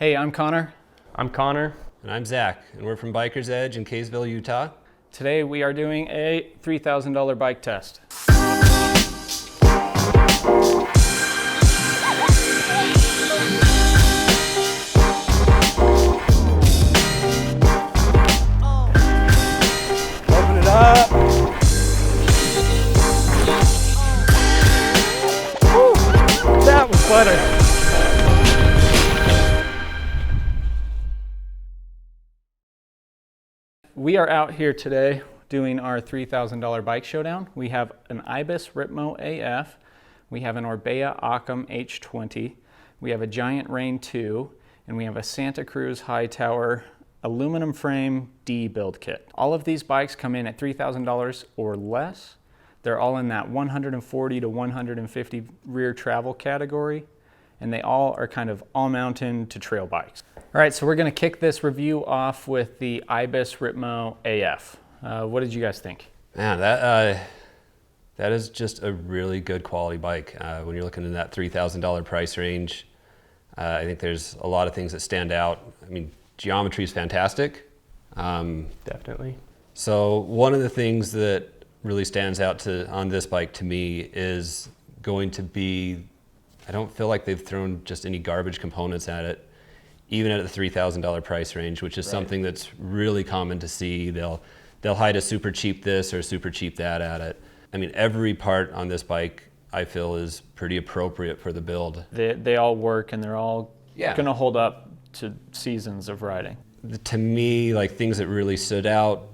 Hey, I'm Connor. I'm Connor. And I'm Zach, and we're from Biker's Edge in Kaysville, Utah. Today we are doing a $3,000 bike test. Open it up. Woo, that was better. We are out here today doing our $3,000 bike showdown. We have an Ibis Ripmo AF, we have an Orbea Occam H20, we have a Giant Rain 2, and we have a Santa Cruz Hightower aluminum frame D build kit. All of these bikes come in at $3,000 or less. They're all in that 140 to 150 rear travel category, and they all are kind of all mountain to trail bikes. All right, so we're gonna kick this review off with the Ibis Ripmo AF. What did you guys think? Man, that is just a really good quality bike. When you're looking in that $3,000 price range, I think there's a lot of things that stand out. I mean, geometry is fantastic. Definitely. So one of the things that really stands out on this bike to me is going to be, I don't feel like they've thrown just any garbage components at it, even at the $3,000 price range, which is something that's really common to see. They'll hide a super cheap this or super cheap that at it. I mean, every part on this bike I feel is pretty appropriate for the build. They all work and they're all gonna hold up to seasons of riding. To me, like things that really stood out,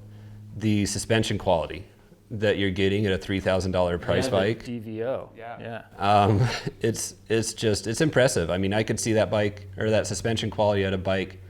the suspension quality that you're getting at a $3,000 price bike. DVO. It's impressive. I mean, I could see that bike or that suspension quality at a bike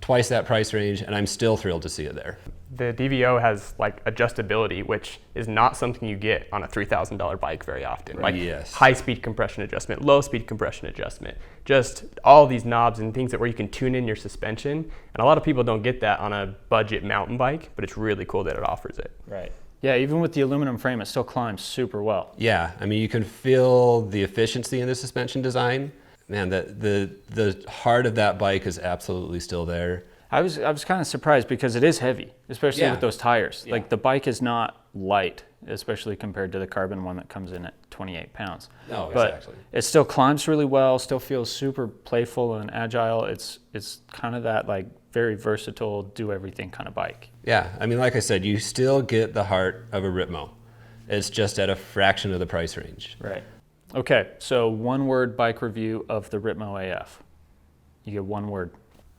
twice that price range, and I'm still thrilled to see it there. The DVO has like adjustability, which is not something you get on a $3,000 bike very often. Right. Like high speed compression adjustment, low speed compression adjustment, just all these knobs and things where you can tune in your suspension. And a lot of people don't get that on a budget mountain bike, but it's really cool that it offers it. Right. Yeah, even with the aluminum frame, it still climbs super well. Yeah, I mean, you can feel the efficiency in the suspension design. Man, the heart of that bike is absolutely still there. I was kind of surprised because it is heavy, especially with those tires. Yeah. Like the bike is not light, especially compared to the carbon one that comes in at 28 pounds. No, but exactly. It still climbs really well, still feels super playful and agile. It's kind of that like very versatile, do everything kind of bike. Yeah, I mean, like I said, you still get the heart of a Ripmo. It's just at a fraction of the price range. Right. Okay, so one word bike review of the Ripmo AF. You get one word.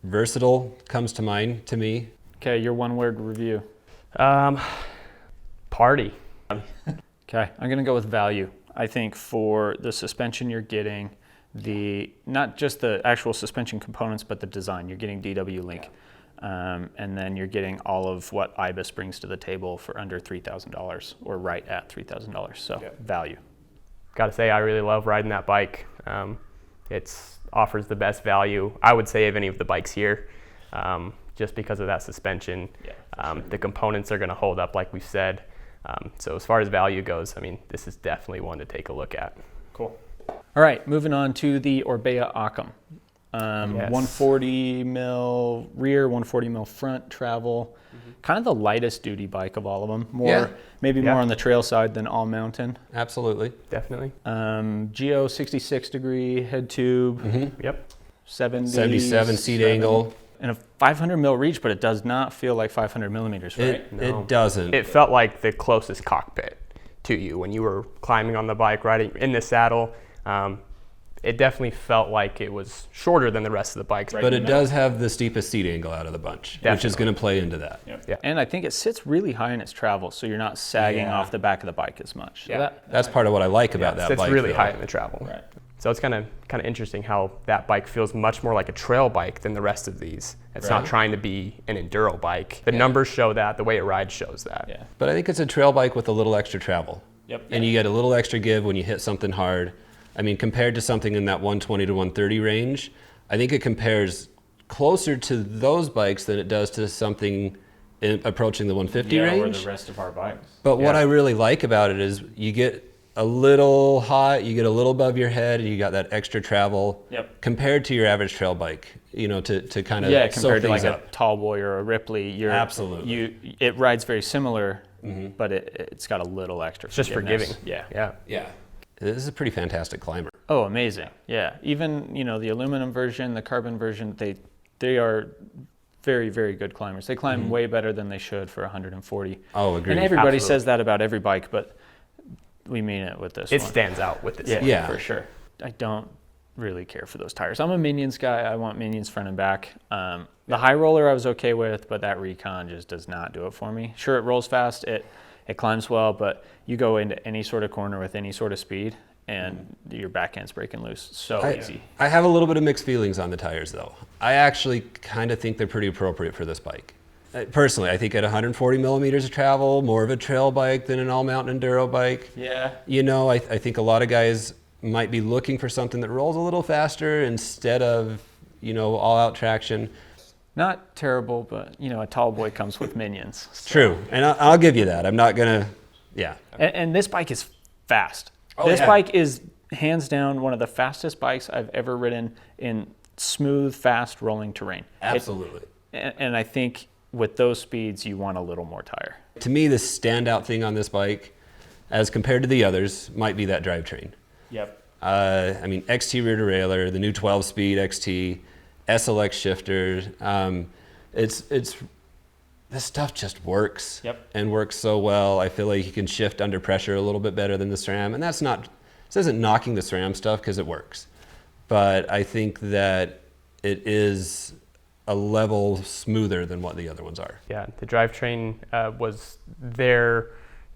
Versatile comes to mind to me. Okay, your one word review. Party. Okay, I'm gonna go with value. I think for the suspension you're getting, not just the actual suspension components, but the design. You're getting DW Link. And then you're getting all of what Ibis brings to the table for under $3,000 or right at $3,000. So value. Gotta say, I really love riding that bike. It offers the best value, I would say, of any of the bikes here, just because of that suspension. The components are gonna hold up, like we've said. So as far as value goes, I mean, this is definitely one to take a look at. Cool. All right, moving on to the Orbea Occam. 140 mil rear, 140 mil front travel. Kind of the lightest duty bike of all of them. Maybe more on the trail side than all mountain. Absolutely. Definitely. Geo 66 degree head tube. Yep. 77 seat angle. And a 500 mil reach, but it does not feel like 500 millimeters, right? It doesn't. It felt like the closest cockpit to you when you were climbing on the bike, riding in the saddle. It definitely felt like it was shorter than the rest of the bikes. But it does have the steepest seat angle out of the bunch, which is going to play into that. Yeah. And I think it sits really high in its travel, so you're not sagging off the back of the bike as much. So that's part of what I like about that bike. It's really high in the travel. Right. So it's kind of interesting how that bike feels much more like a trail bike than the rest of these. It's not trying to be an enduro bike. The numbers show that. The way it rides shows that. Yeah. But I think it's a trail bike with a little extra travel. Yep. And you get a little extra give when you hit something hard. I mean, compared to something in that 120 to 130 range, I think it compares closer to those bikes than it does to something approaching the 150 range. Or the rest of our bikes. But what I really like about it is you get a little hot, you get a little above your head, and you got that extra travel. Yep. Compared to your average trail bike, you know, to kind of compared to like a Tall Boy or a Ripley, Absolutely. it rides very similar, but it's got a little extra. Just forgiving. Yeah. This is a pretty fantastic climber. Oh, amazing. Yeah. Even, you know, the aluminum version, the carbon version, they are very, very good climbers. They climb way better than they should for 140. Oh, agreed. And everybody Absolutely. says that about every bike, but we mean it with this It one. stands out with this. Yeah. For sure. I don't really care for those tires. I'm a Minions guy. I want Minions front and back. The high roller I was okay with, but that Recon just does not do it for me. Sure, it rolls fast. It climbs well, but you go into any sort of corner with any sort of speed, and your back end's breaking loose so easy. I have a little bit of mixed feelings on the tires, though. I actually kind of think they're pretty appropriate for this bike. Personally, I think at 140 millimeters of travel, more of a trail bike than an all-mountain enduro bike. Yeah. You know, I think a lot of guys might be looking for something that rolls a little faster instead of, you know, all-out traction. Not terrible, but, you know, a Tall Boy comes with Minions. So. True, and I'll give you that. I'm not gonna, And this bike is fast. Oh, This yeah. bike is hands down one of the fastest bikes I've ever ridden in smooth, fast, rolling terrain. Absolutely. And I think with those speeds, you want a little more tire. To me, the standout thing on this bike, as compared to the others, might be that drivetrain. Yep. I mean, XT rear derailleur, the new 12-speed XT, SLX shifter. This stuff just works. Yep. And works so well. I feel like you can shift under pressure a little bit better than the SRAM, and this isn't knocking the SRAM stuff because it works, but I think that it is a level smoother than what the other ones are. Yeah, the drivetrain was there.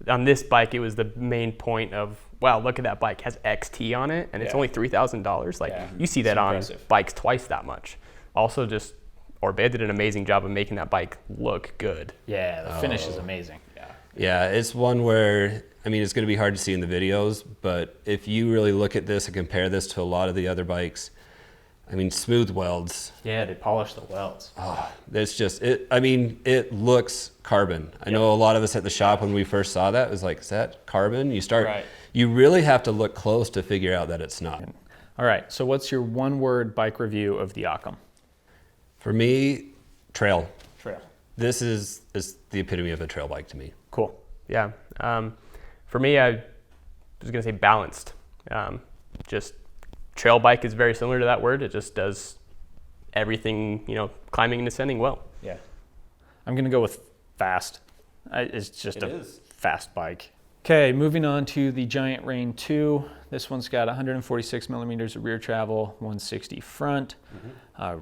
On this bike, it was the main point of, wow, look at that bike, it has XT on it, and it's only $3,000. Like, you see that on bikes twice that much. Also, just Orbea did an amazing job of making that bike look good. Yeah, the finish is amazing. Yeah, it's one where, I mean, it's going to be hard to see in the videos, but if you really look at this and compare this to a lot of the other bikes, I mean, smooth welds. Yeah, they polish the welds. It's just, it looks carbon. I know a lot of us at the shop when we first saw that was like, is that carbon? You really have to look close to figure out that it's not. All right, so what's your one-word bike review of the Occam? For me, trail. Trail. This is the epitome of a trail bike to me. Cool. Yeah. For me, I was going to say balanced. Just trail bike is very similar to that word. It just does everything, you know, climbing and ascending well. Yeah. I'm going to go with fast. It's just a fast bike. Okay, moving on to the Giant Rain 2. This one's got 146 millimeters of rear travel, 160 front,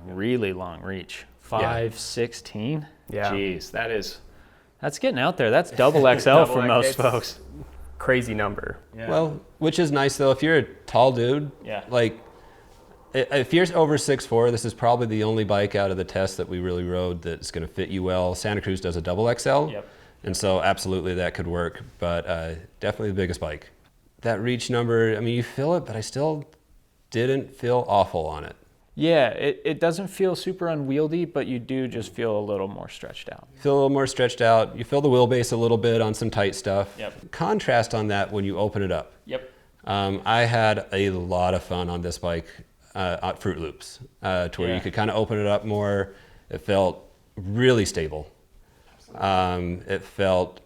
really long reach, 516. Yeah. Jeez, that's getting out there. That's double XL for most folks. Crazy number. Yeah. Well, which is nice though. If you're a tall dude, like if you're over 6'4", this is probably the only bike out of the test that we really rode that's going to fit you well. Santa Cruz does a double XL. Yep. And so absolutely that could work, but definitely the biggest bike. That reach number, I mean, you feel it, but I still didn't feel awful on it. Yeah, it doesn't feel super unwieldy, but you do just feel a little more stretched out. You feel a little more stretched out. You feel the wheelbase a little bit on some tight stuff. Yep. Contrast on that when you open it up. Yep. I had a lot of fun on this bike at Fruit Loops, to where you could kind of open it up more. It felt really stable. It felt,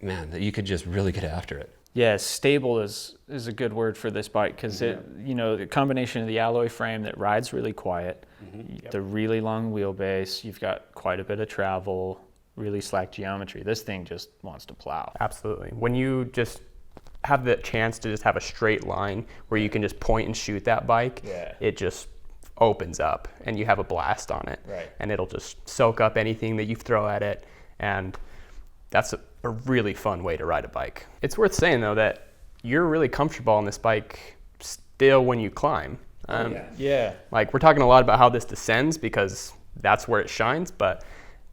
man, that you could just really get after it. Yeah, stable is a good word for this bike because the combination of the alloy frame that rides really quiet, the really long wheelbase, you've got quite a bit of travel, really slack geometry. This thing just wants to plow. Absolutely. When you just have the chance to just have a straight line where you can just point and shoot that bike, it just opens up and you have a blast on it. Right. And it'll just soak up anything that you throw at it. And that's a really fun way to ride a bike. It's worth saying though that you're really comfortable on this bike still when you climb. Like we're talking a lot about how this descends because that's where it shines, but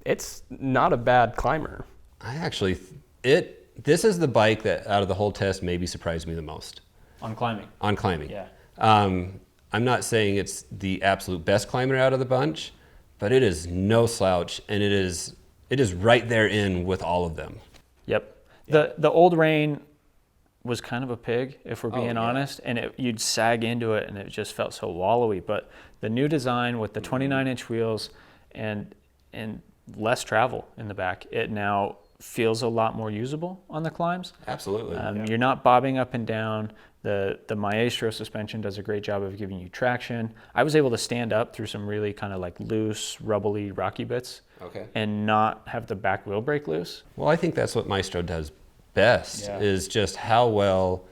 it's not a bad climber. This is the bike that out of the whole test maybe surprised me the most. On climbing. On climbing. Yeah. I'm not saying it's the absolute best climber out of the bunch, but it is no slouch, and it is right there in with all of them. Yep. The old Rain was kind of a pig, if we're Oh, being yeah. honest, and you'd sag into it and it just felt so wallowy. But the new design with the 29-inch wheels and less travel in the back, it now feels a lot more usable on the climbs. Absolutely. You're not bobbing up and down. The Maestro suspension does a great job of giving you traction. I was able to stand up through some really kind of like loose, rubbly, rocky bits Okay. and not have the back wheel break loose. Well, I think that's what Maestro does best, Yeah. is just how well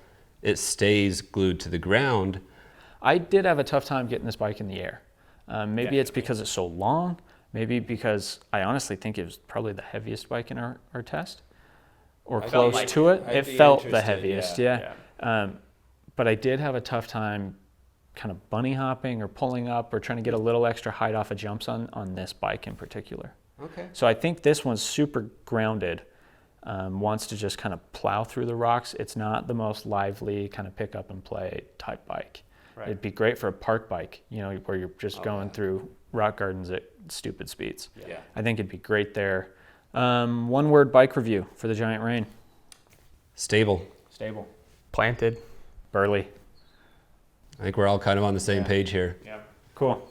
it stays glued to the ground. I did have a tough time getting this bike in the air. Maybe it's because it's so long. Maybe because I honestly think it was probably the heaviest bike in our test, or close to it. It felt the heaviest, yeah. But I did have a tough time kind of bunny hopping or pulling up or trying to get a little extra height off of jumps on this bike in particular. Okay. So I think this one's super grounded, wants to just kind of plow through the rocks. It's not the most lively kind of pick up and play type bike. Right. It'd be great for a park bike, where you're just going through rock gardens at stupid speeds. Yeah. I think it'd be great there. One word bike review for the Giant Rain. Stable. Stable. Planted. Burly. I think we're all kind of on the same page here. Yeah. Cool. All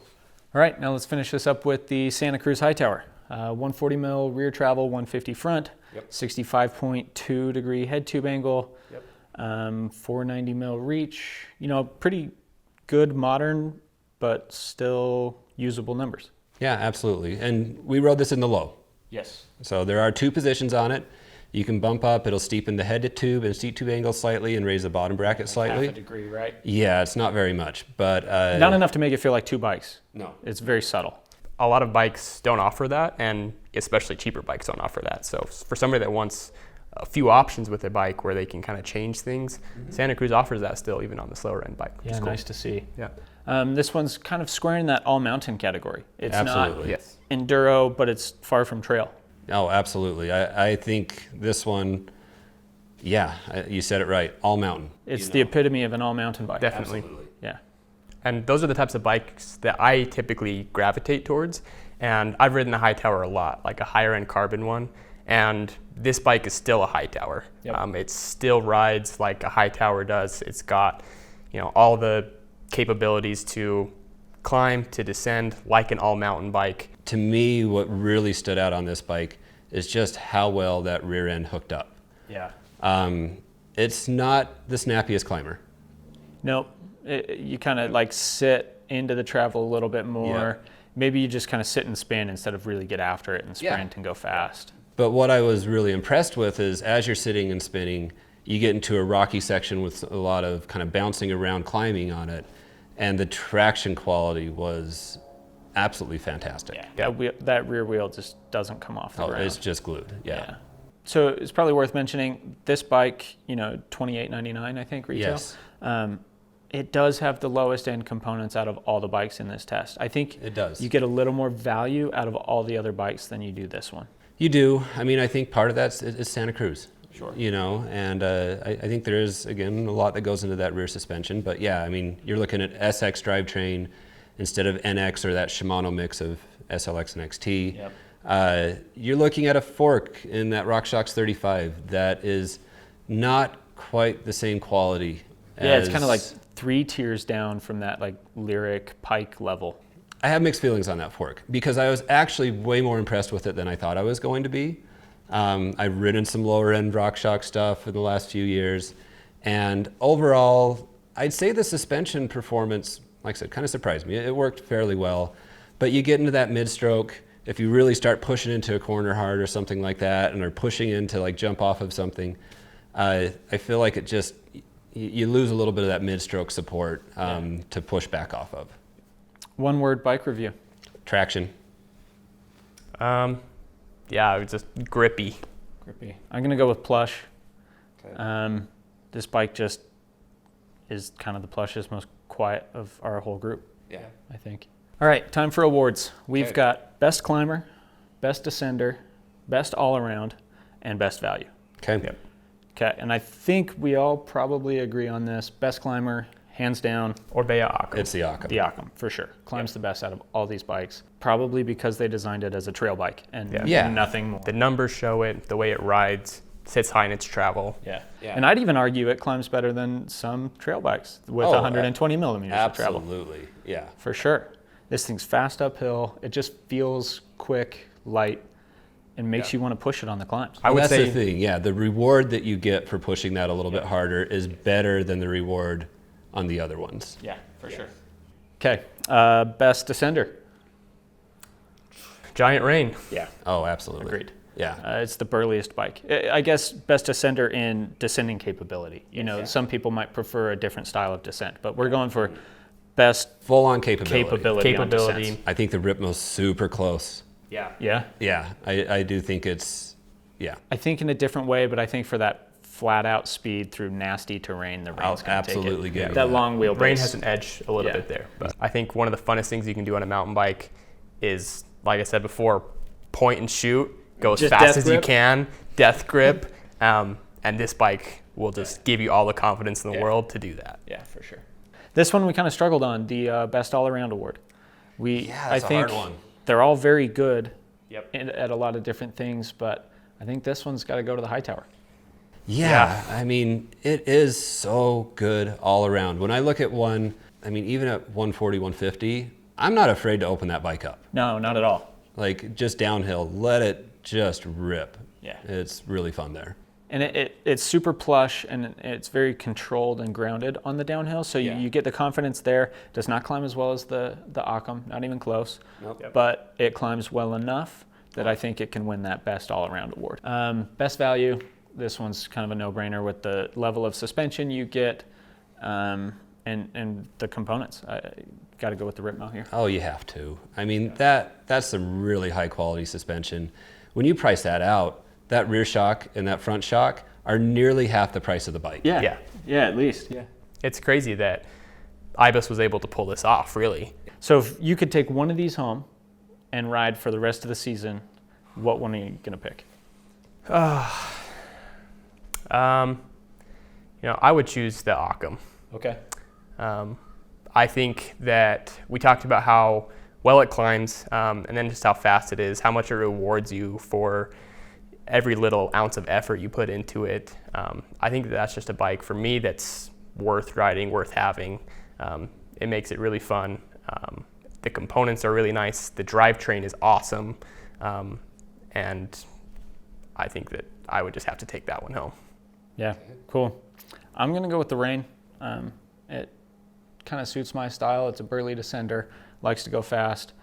right, now let's finish this up with the Santa Cruz Hightower. 140 mil rear travel, 150 front, 65.2 degree head tube angle, 490 mil reach. Pretty good modern, but still usable numbers. Yeah, absolutely. And we rode this in the low. Yes. So there are two positions on it. You can bump up, it'll steepen the head tube and seat tube angle slightly and raise the bottom bracket slightly. Half a degree, right? Yeah, it's not very much, but Not enough to make it feel like two bikes. No. It's very subtle. A lot of bikes don't offer that, and especially cheaper bikes don't offer that. So for somebody that wants a few options with their bike where they can kind of change things, Santa Cruz offers that still, even on the slower end bike. Which Yeah, is cool. nice to see. Yeah. This one's kind of squaring that all mountain category. It's Absolutely. Yes. not enduro, but it's far from trail. Oh, absolutely. I think this one, you said it right, all mountain. It's the epitome of an all mountain bike. Definitely. Yeah. And those are the types of bikes that I typically gravitate towards. And I've ridden the Hightower a lot, like a higher end carbon one. And this bike is still a Hightower. Yep. It still rides like a Hightower does. It's got, all the capabilities to climb, to descend like an all mountain bike. To me, what really stood out on this bike is just how well that rear end hooked up. Yeah. It's not the snappiest climber. Nope. You kind of like sit into the travel a little bit more. Yeah. Maybe you just kind of sit and spin instead of really get after it and sprint and go fast. But what I was really impressed with is as you're sitting and spinning, you get into a rocky section with a lot of kind of bouncing around climbing on it, and the traction quality was absolutely fantastic. Yeah. That rear wheel just doesn't come off the ground. It's just glued. Yeah. So it's probably worth mentioning this bike, $28.99 I think retail. Yes. It does have the lowest end components out of all the bikes in this test. I think It does. you get a little more value out of all the other bikes than you do this one. You do. I mean, I think part of that is Santa Cruz. Sure. And I think there is, again, a lot that goes into that rear suspension. But yeah, I mean, you're looking at SX drivetrain instead of NX or that Shimano mix of SLX and XT. Yep. You're looking at a fork in that RockShox 35 that is not quite the same quality. Yeah, it's kind of like 3 tiers down from that like Lyric Pike level. I have mixed feelings on that fork because I was actually way more impressed with it than I thought I was going to be. I've ridden some lower end RockShox stuff in the last few years, and overall, I'd say the suspension performance, like I said, kind of surprised me. It worked fairly well, but you get into that mid-stroke, if you really start pushing into a corner hard or something like that, and are pushing in to like jump off of something, I feel like it just, you lose a little bit of that mid-stroke support to push back off of. One word bike review. Traction. Yeah, it was just grippy. Grippy. I'm going to go with plush. Okay. This bike just is kind of the plushest, most quiet of our whole group. Yeah. I think. All right, time for awards. We've got best climber, best descender, best all around, and best value. Okay. Yep. Okay, and I think we all probably agree on this. Best climber, hands down, Orbea Occam. It's the Occam. the Occam, for sure. Climbs the best out of all these bikes, probably because they designed it as a trail bike and Yeah. nothing more. The numbers show it, the way it rides, sits high in its travel. Yeah. Yeah. And I'd even argue it climbs better than some trail bikes with Oh, 120 millimeters of travel. Absolutely, yeah. For sure. This thing's fast uphill. It just feels quick, light, and makes you want to push it on the climbs. I would That's say the thing, yeah. The reward that you get for pushing that a little bit harder is better than the reward on the other ones. Yeah, for sure. Okay, best descender. Giant Rain. Yeah, Oh, absolutely. agreed. Yeah. It's the burliest bike. I guess best descender in descending capability. You know, some people might prefer a different style of descent, but we're going for best Full-on capability. capability. on Capability. descents. I think the Ripmo's super close. Yeah. Yeah, Yeah, I do think it's, yeah. I think in a different way, but I think for that flat out speed through nasty terrain, the Rain's going to take it. absolutely give you That long wheelbase. Rain has an edge a little Yeah. bit there. But I think one of the funnest things you can do on a mountain bike is, like I said before, point and shoot, go as Just fast death as you grip? can, death grip, and this bike will just give you all the confidence in the Yeah. world to do that. Yeah, for sure. This one we kind of struggled on, the best all-around award. Yeah, I that's a think hard one. they're all very good Yep. at a lot of different things, but I think this one's got to go to the Hightower. Yeah, I mean, it is so good all around. When I look at one, I mean, even at 140, 150, I'm not afraid to open that bike up. No, not at all. Like, just downhill, let it just rip. Yeah. It's really fun there. And it's super plush, and it's very controlled and grounded on the downhill, so you get the confidence there. Does not climb as well as the Occam, not even close. Nope. Yep. But it climbs well enough that I think it can win that best all-around award. Best value, this one's kind of a no-brainer with the level of suspension you get and the components. I got to go with the Ripmo here. Oh, you have to. I mean, that's some really high quality suspension. When you price that out, that rear shock and that front shock are nearly half the price of the bike. Yeah. Yeah, at least, yeah. It's crazy that Ibis was able to pull this off, really. So if you could take one of these home and ride for the rest of the season, what one are you going to pick? I would choose the Occam. Okay. I think that we talked about how well it climbs, and then just how fast it is, how much it rewards you for every little ounce of effort you put into it. I think that's just a bike for me that's worth riding, worth having. It makes it really fun. The components are really nice. The drivetrain is awesome. And I think that I would just have to take that one home. Yeah, cool. I'm going to go with the Rain. It kind of suits my style. It's a burly descender, likes to go fast.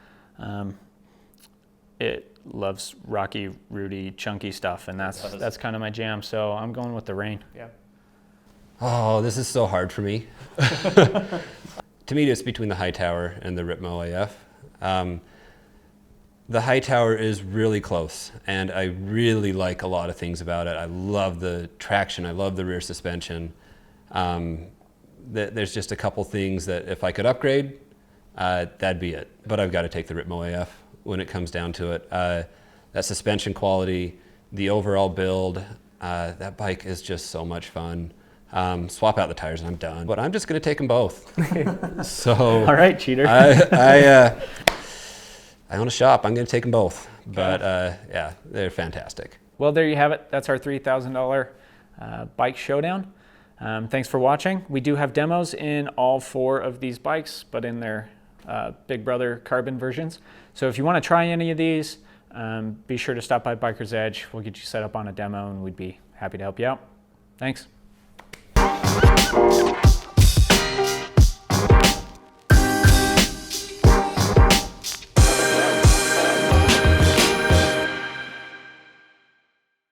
It loves rocky, rooty, chunky stuff, and that's kind of my jam. So I'm going with the Rain. Yeah. Oh, this is so hard for me. To me, it's between the Hightower and the Ripmo AF. The Hightower is really close, and I really like a lot of things about it. I love the traction. I love the rear suspension. There's just a couple things that if I could upgrade, that'd be it. But I've got to take the Ripmo AF when it comes down to it. That suspension quality, the overall build, that bike is just so much fun. Swap out the tires and I'm done. But I'm just going to take them both. So All right, cheater. I own a shop. I'm going to take them both. But yeah, they're fantastic. Well, there you have it. That's our $3,000 bike showdown. Thanks for watching. We do have demos in all 4 of these bikes, but in their Big Brother carbon versions. So if you want to try any of these, be sure to stop by Biker's Edge. We'll get you set up on a demo, and we'd be happy to help you out. Thanks.